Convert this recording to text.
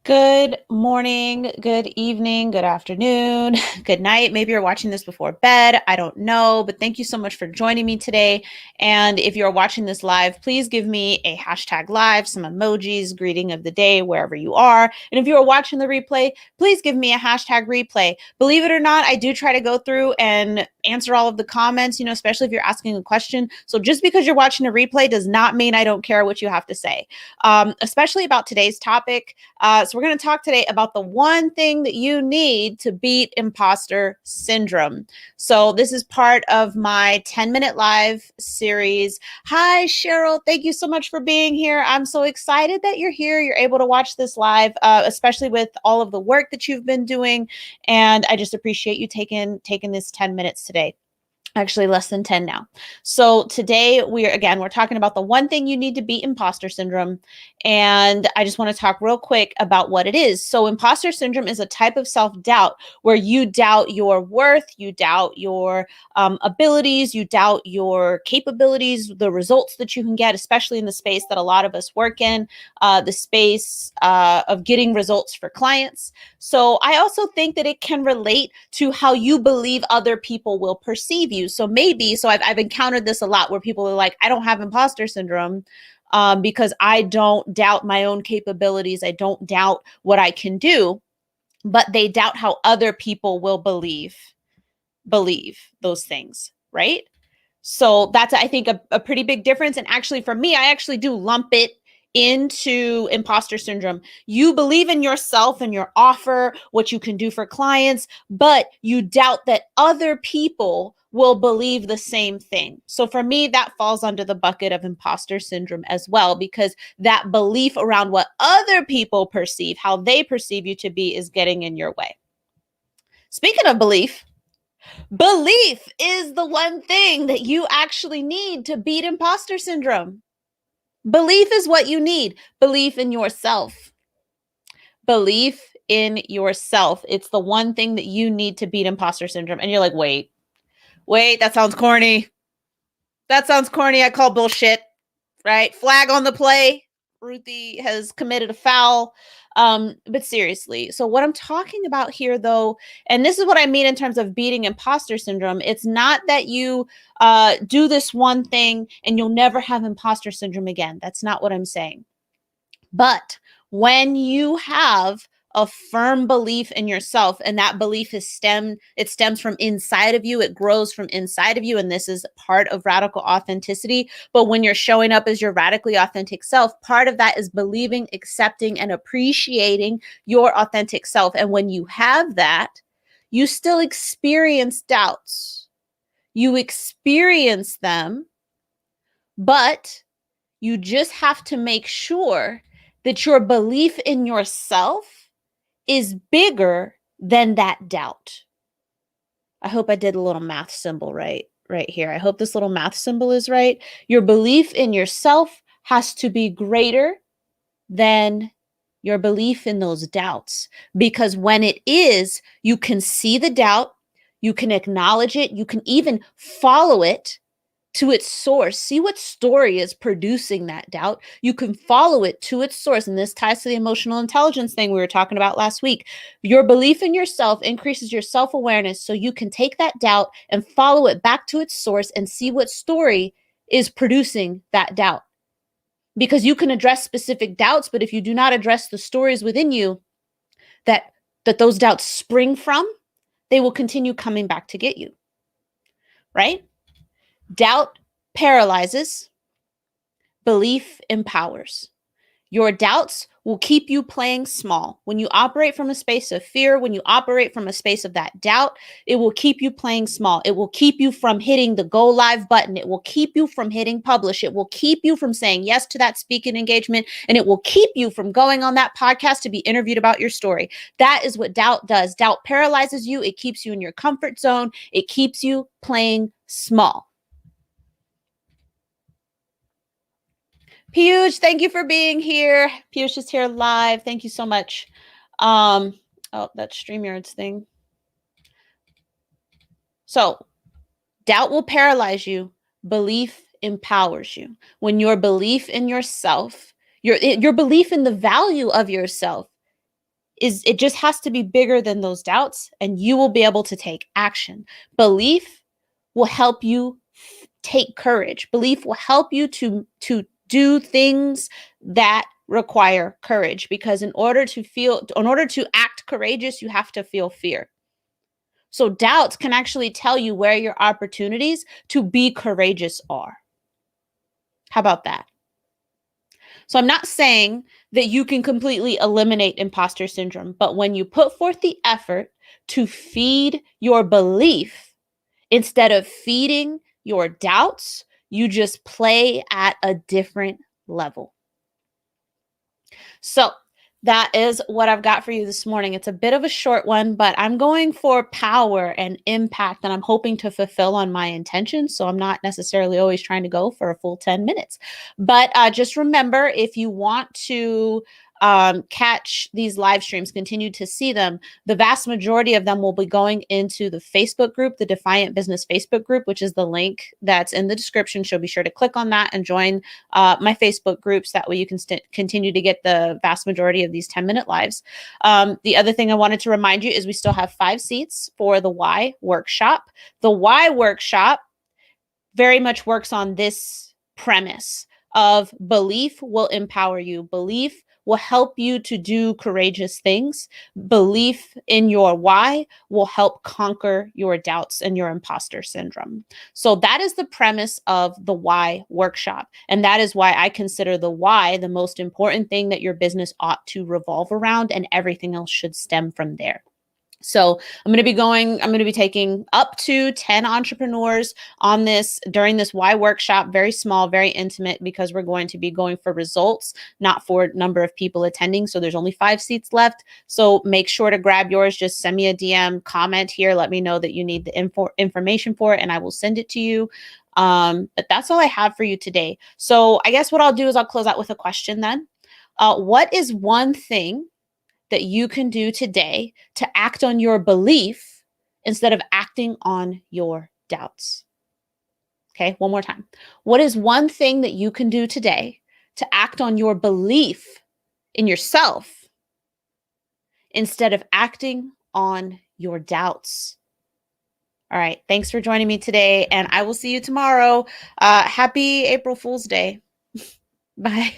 Good morning, good evening, good afternoon, good night. Maybe you're watching this before bed. I don't know, but thank you so much for joining me today. And if you're watching this live, please give me a hashtag live, some emojis, greeting of the day, wherever you are. And if you are watching the replay, please give me a hashtag replay. Believe it or not, I do try to go through and answer all of the comments, especially if you're asking a question. So just because you're watching a replay does not mean I don't care what you have to say, especially about today's topic. So we're going to talk today about the one thing that you need to beat imposter syndrome. So this is part of my 10-minute live series. Hi, Cheryl. Thank you so much for being here. I'm so excited that you're here. You're able to watch this live, especially with all of the work that you've been doing. And I just appreciate you taking this 10 minutes today. Actually less than 10 now. So today we're talking about the one thing you need to beat imposter syndrome. And I just want to talk real quick about what it is. So imposter syndrome is a type of self-doubt where you doubt your worth, you doubt your abilities, you doubt your capabilities, the results that you can get, especially in the space that a lot of us work in, the space of getting results for clients. So I also think that it can relate to how you believe other people will perceive you. So I've encountered this a lot where people are like, I don't have imposter syndrome because I don't doubt my own capabilities. I don't doubt what I can do, but they doubt how other people will believe those things, right? So that's, I think, a pretty big difference. And actually, for me, I actually do lump it into imposter syndrome. You believe in yourself and your offer, what you can do for clients, but you doubt that other people will believe the same thing. So for me, that falls under the bucket of imposter syndrome as well, because that belief around what other people perceive, how they perceive you to be, is getting in your way. Speaking of belief is the one thing that you actually need to beat imposter syndrome. Belief is what you need. Belief in yourself. Belief in yourself. It's the one thing that you need to beat imposter syndrome. And you're like, wait, that sounds corny. I call bullshit, right? Flag on the play. Ruthie has committed a foul. But seriously, so what I'm talking about here, though, and this is what I mean in terms of beating imposter syndrome, it's not that you do this one thing and you'll never have imposter syndrome again. That's not what I'm saying. But when you have a firm belief in yourself, and that belief stems from inside of you, it grows from inside of you, and this is part of radical authenticity. But when you're showing up as your radically authentic self, part of that is believing, accepting, and appreciating your authentic self. And when you have that, you still experience doubts. You experience them, but you just have to make sure that your belief in yourself is bigger than that doubt. I hope I did a little math symbol right here. I hope this little math symbol is right. Your belief in yourself has to be greater than your belief in those doubts. Because when it is, you can see the doubt, you can acknowledge it, you can even follow it to its source. See what story is producing that doubt. You can follow it to its source. And this ties to the emotional intelligence thing we were talking about last week. Your belief in yourself increases your self-awareness so you can take that doubt and follow it back to its source and see what story is producing that doubt. Because you can address specific doubts, but if you do not address the stories within you that those doubts spring from, they will continue coming back to get you. Right? Doubt paralyzes, belief empowers. Your doubts will keep you playing small. When you operate from a space of fear, when you operate from a space of that doubt, it will keep you playing small. It will keep you from hitting the go live button. It will keep you from hitting publish. It will keep you from saying yes to that speaking engagement. And it will keep you from going on that podcast to be interviewed about your story. That is what doubt does. Doubt paralyzes you. It keeps you in your comfort zone. It keeps you playing small. Piyush, thank you for being here. Piyush is here live. Thank you so much. Oh, that StreamYard's thing. So, doubt will paralyze you. Belief empowers you. When your belief in yourself, your belief in the value of yourself it just has to be bigger than those doubts, and you will be able to take action. Belief will help you take courage. Belief will help you to do things that require courage, because in order to act courageous, you have to feel fear. So doubts can actually tell you where your opportunities to be courageous are. How about that? So I'm not saying that you can completely eliminate imposter syndrome, but when you put forth the effort to feed your belief instead of feeding your doubts, you just play at a different level. So that is what I've got for you this morning. It's a bit of a short one, but I'm going for power and impact, and I'm hoping to fulfill on my intentions. So I'm not necessarily always trying to go for a full 10 minutes. But just remember, if you want to catch these live streams, continue to see them, the vast majority of them will be going into the Facebook group, the Defiant Business Facebook group, which is the link that's in the description. So be sure to click on that and join my Facebook groups. That way you can continue to get the vast majority of these 10-minute lives. The other thing I wanted to remind you is we still have 5 seats for the Why workshop. The Why workshop very much works on this premise of belief will empower you. Belief will help you to do courageous things. Belief in your why will help conquer your doubts and your imposter syndrome. So that is the premise of the Why workshop. And that is why I consider the why the most important thing that your business ought to revolve around, and everything else should stem from there. So I'm going to be taking up to 10 entrepreneurs on this during this Why workshop, very small, very intimate, because we're going to be going for results, not for number of people attending. So there's only 5 seats left. So make sure to grab yours. Just send me a DM, comment here, let me know that you need the information for it, and I will send it to you. But that's all I have for you today. So I guess what I'll do is I'll close out with a question then. What is one thing that you can do today to act on your belief instead of acting on your doubts? Okay, one more time. What is one thing that you can do today to act on your belief in yourself instead of acting on your doubts? All right, thanks for joining me today, and I will see you tomorrow. Happy April Fool's Day. Bye.